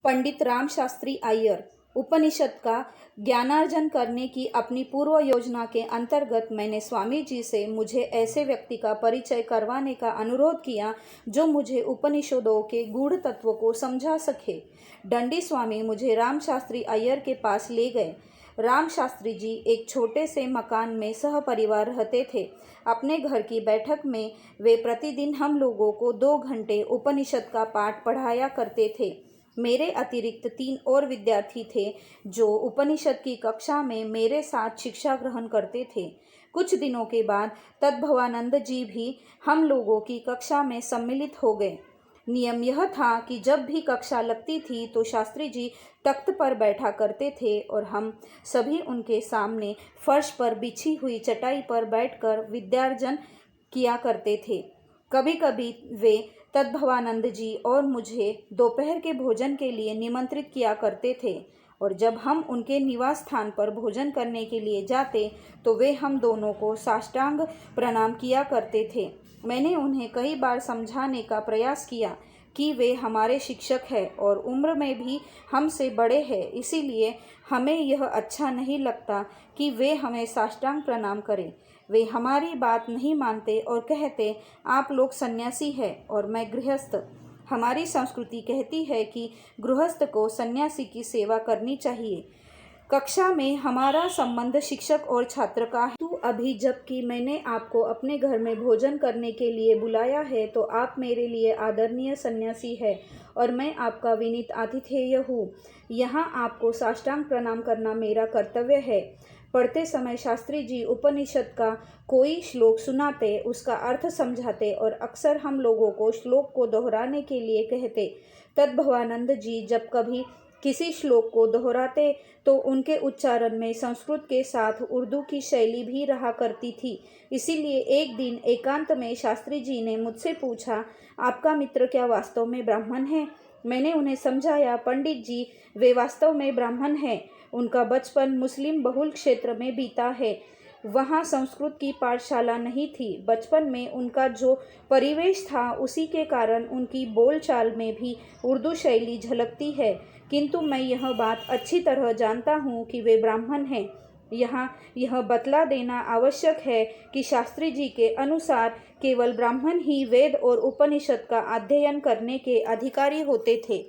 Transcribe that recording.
पंडित राम शास्त्री अय्यर। उपनिषद का ज्ञानार्जन करने की अपनी पूर्व योजना के अंतर्गत मैंने स्वामी जी से मुझे ऐसे व्यक्ति का परिचय करवाने का अनुरोध किया जो मुझे उपनिषदों के गूढ़ तत्वों को समझा सके। दंडी स्वामी मुझे राम शास्त्री अय्यर के पास ले गए। राम शास्त्री जी एक छोटे से मकान में सहपरिवार रहते थे। अपने घर की बैठक में वे प्रतिदिन हम लोगों को 2 घंटे उपनिषद का पाठ पढ़ाया करते थे। मेरे अतिरिक्त 3 और विद्यार्थी थे जो उपनिषद की कक्षा में मेरे साथ शिक्षा ग्रहण करते थे। कुछ दिनों के बाद तद्भवानंद जी भी हम लोगों की कक्षा में सम्मिलित हो गए। नियम यह था कि जब भी कक्षा लगती थी तो शास्त्री जी तख्त पर बैठा करते थे और हम सभी उनके सामने फर्श पर बिछी हुई चटाई पर बैठकर विद्यार्जन किया करते थे। कभी कभी वे तद्भवानंद जी और मुझे दोपहर के भोजन के लिए निमंत्रित किया करते थे और जब हम उनके निवास स्थान पर भोजन करने के लिए जाते तो वे हम दोनों को साष्टांग प्रणाम किया करते थे। मैंने उन्हें कई बार समझाने का प्रयास किया कि वे हमारे शिक्षक हैं और उम्र में भी हमसे बड़े हैं, इसीलिए हमें यह अच्छा नहीं लगता कि वे हमें साष्टांग प्रणाम करें। वे हमारी बात नहीं मानते और कहते, आप लोग सन्यासी हैं और मैं गृहस्थ। हमारी संस्कृति कहती है कि गृहस्थ को सन्यासी की सेवा करनी चाहिए। कक्षा में हमारा संबंध शिक्षक और छात्र का है। अभी जबकि मैंने आपको अपने घर में भोजन करने के लिए बुलाया है तो आप मेरे लिए आदरणीय सन्यासी है और मैं आपका विनीत आतिथेय हूँ। यहाँ आपको साष्टांग प्रणाम करना मेरा कर्तव्य है। पढ़ते समय शास्त्री जी उपनिषद का कोई श्लोक सुनाते, उसका अर्थ समझाते और अक्सर हम लोगों को श्लोक को दोहराने के लिए कहते। तद्भवानंद जी जब कभी किसी श्लोक को दोहराते तो उनके उच्चारण में संस्कृत के साथ उर्दू की शैली भी रहा करती थी। इसीलिए एक दिन एकांत में शास्त्री जी ने मुझसे पूछा, आपका मित्र क्या वास्तव में ब्राह्मण है? मैंने उन्हें समझाया, पंडित जी वे वास्तव में ब्राह्मण हैं। उनका बचपन मुस्लिम बहुल क्षेत्र में बीता है। वहाँ संस्कृत की पाठशाला नहीं थी। बचपन में उनका जो परिवेश था उसी के कारण उनकी बोलचाल में भी उर्दू शैली झलकती है, किंतु मैं यह बात अच्छी तरह जानता हूँ कि वे ब्राह्मण हैं। यहाँ यह बतला देना आवश्यक है कि शास्त्री जी के अनुसार केवल ब्राह्मण ही वेद और उपनिषद का अध्ययन करने के अधिकारी होते थे।